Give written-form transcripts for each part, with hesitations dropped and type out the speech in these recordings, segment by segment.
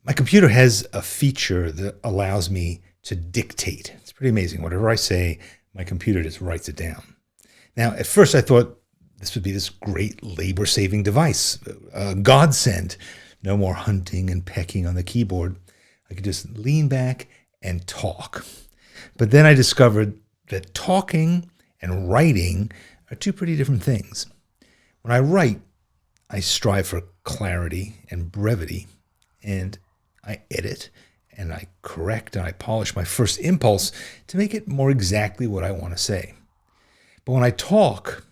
My computer has a feature that allows me to dictate. It's pretty amazing. Whatever I say, my computer just writes it down. Now, at first I thought this would be this great labor-saving device, a godsend. No more hunting and pecking on the keyboard. I could just lean back and talk. But then I discovered that talking and writing are two pretty different things. When I write, I strive for clarity and brevity, and I edit and I correct and I polish my first impulse to make it more exactly what I want to say. But when I talk,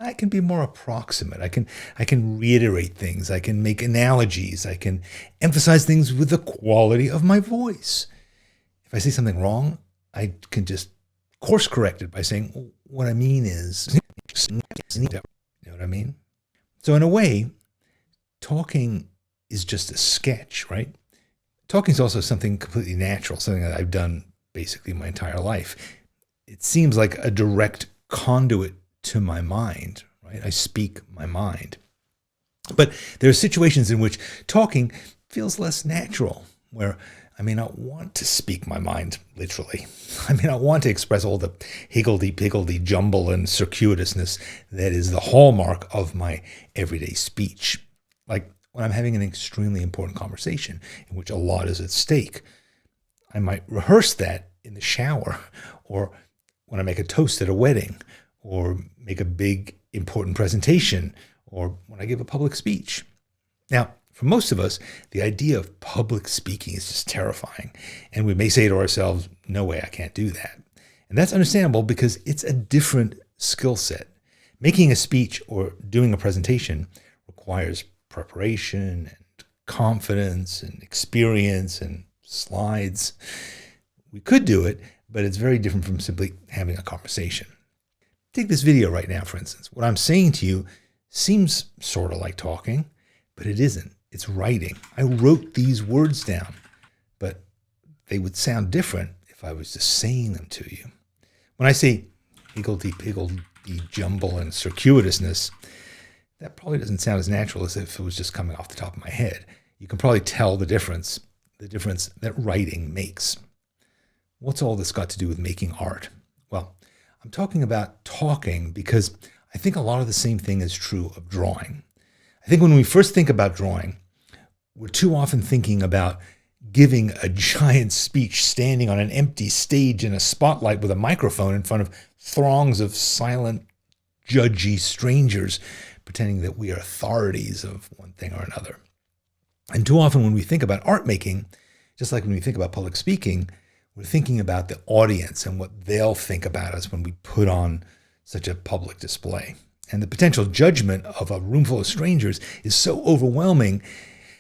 I can be more approximate. I can reiterate things. I can make analogies. I can emphasize things with the quality of my voice. If I say something wrong, I can just course correct it by saying, well, what I mean is, you know what I mean? So in a way, talking is just a sketch, right? Talking is also something completely natural, something that I've done basically my entire life. It seems like a direct conduit to my mind, right? I speak my mind. But there are situations in which talking feels less natural, where I may not want to speak my mind, literally. I may not want to express all the higgledy-piggledy jumble and circuitousness that is the hallmark of my everyday speech. Like when I'm having an extremely important conversation in which a lot is at stake, I might rehearse that in the shower, or when I make a toast at a wedding, or make a big, important presentation, or when I give a public speech. Now, for most of us, the idea of public speaking is just terrifying. And we may say to ourselves, no way, I can't do that. And that's understandable because it's a different skill set. Making a speech or doing a presentation requires preparation and confidence and experience and slides. We could do it, but it's very different from simply having a conversation. Take this video right now, for instance. What I'm saying to you seems sort of like talking, but it isn't. It's writing. I wrote these words down, but they would sound different if I was just saying them to you. When I say higgledy-piggledy jumble and circuitousness, that probably doesn't sound as natural as if it was just coming off the top of my head. You can probably tell the difference that writing makes. What's all this got to do with making art? Well, I'm talking about talking because I think a lot of the same thing is true of drawing. I think when we first think about drawing, we're too often thinking about giving a giant speech standing on an empty stage in a spotlight with a microphone in front of throngs of silent, judgy strangers, pretending that we are authorities of one thing or another. And too often when we think about art making, just like when we think about public speaking, we're thinking about the audience and what they'll think about us when we put on such a public display. And the potential judgment of a room full of strangers is so overwhelming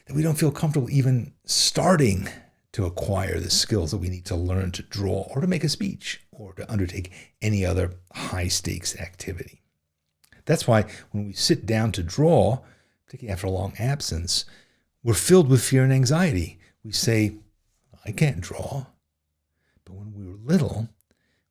that we don't feel comfortable even starting to acquire the skills that we need to learn to draw or to make a speech or to undertake any other high-stakes activity. That's why when we sit down to draw, particularly after a long absence, we're filled with fear and anxiety. We say, I can't draw. But when we were little,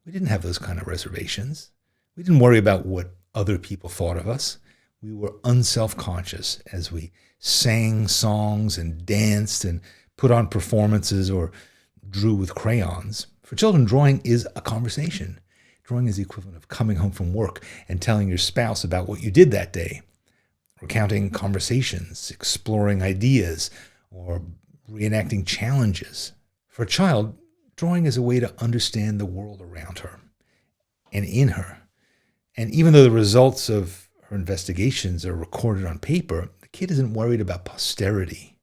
we didn't have those kind of reservations. We didn't worry about what other people thought of us. We were unself-conscious as we sang songs and danced and put on performances or drew with crayons. For children, drawing is a conversation. Drawing is the equivalent of coming home from work and telling your spouse about what you did that day, recounting conversations, exploring ideas, or reenacting challenges. For a child, drawing is a way to understand the world around her and in her. And even though the results of her investigations are recorded on paper, the kid isn't worried about posterity.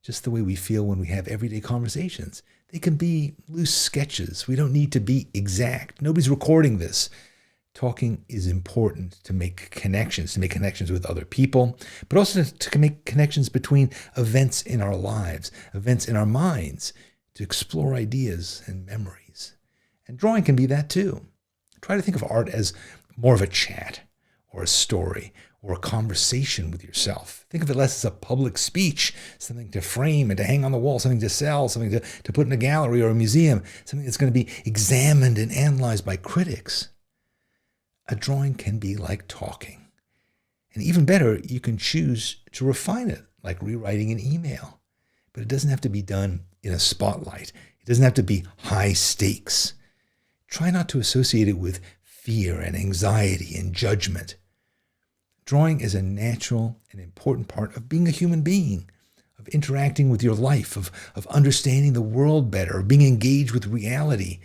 Just the way we feel when we have everyday conversations. They can be loose sketches. We don't need to be exact. Nobody's recording this. Talking is important to make connections with other people, but also to make connections between events in our lives, events in our minds, to explore ideas and memories. And drawing can be that too. Try to think of art as more of a chat or a story or a conversation with yourself. Think of it less as a public speech, something to frame and to hang on the wall, something to sell, something to put in a gallery or a museum, something that's going to be examined and analyzed by critics. A drawing can be like talking. And even better, you can choose to refine it, like rewriting an email. but it doesn't have to be done in a spotlight. It doesn't have to be high stakes. Try not to associate it with fear and anxiety and judgment. Drawing is a natural and important part of being a human being, of interacting with your life, of understanding the world better, of being engaged with reality,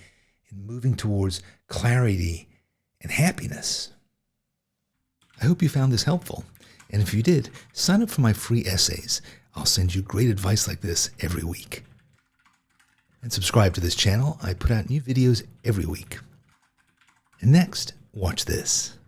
and moving towards clarity and happiness. I hope you found this helpful. And if you did, sign up for my free essays. I'll send you great advice like this every week. And subscribe to this channel. I put out new videos every week. And next, watch this.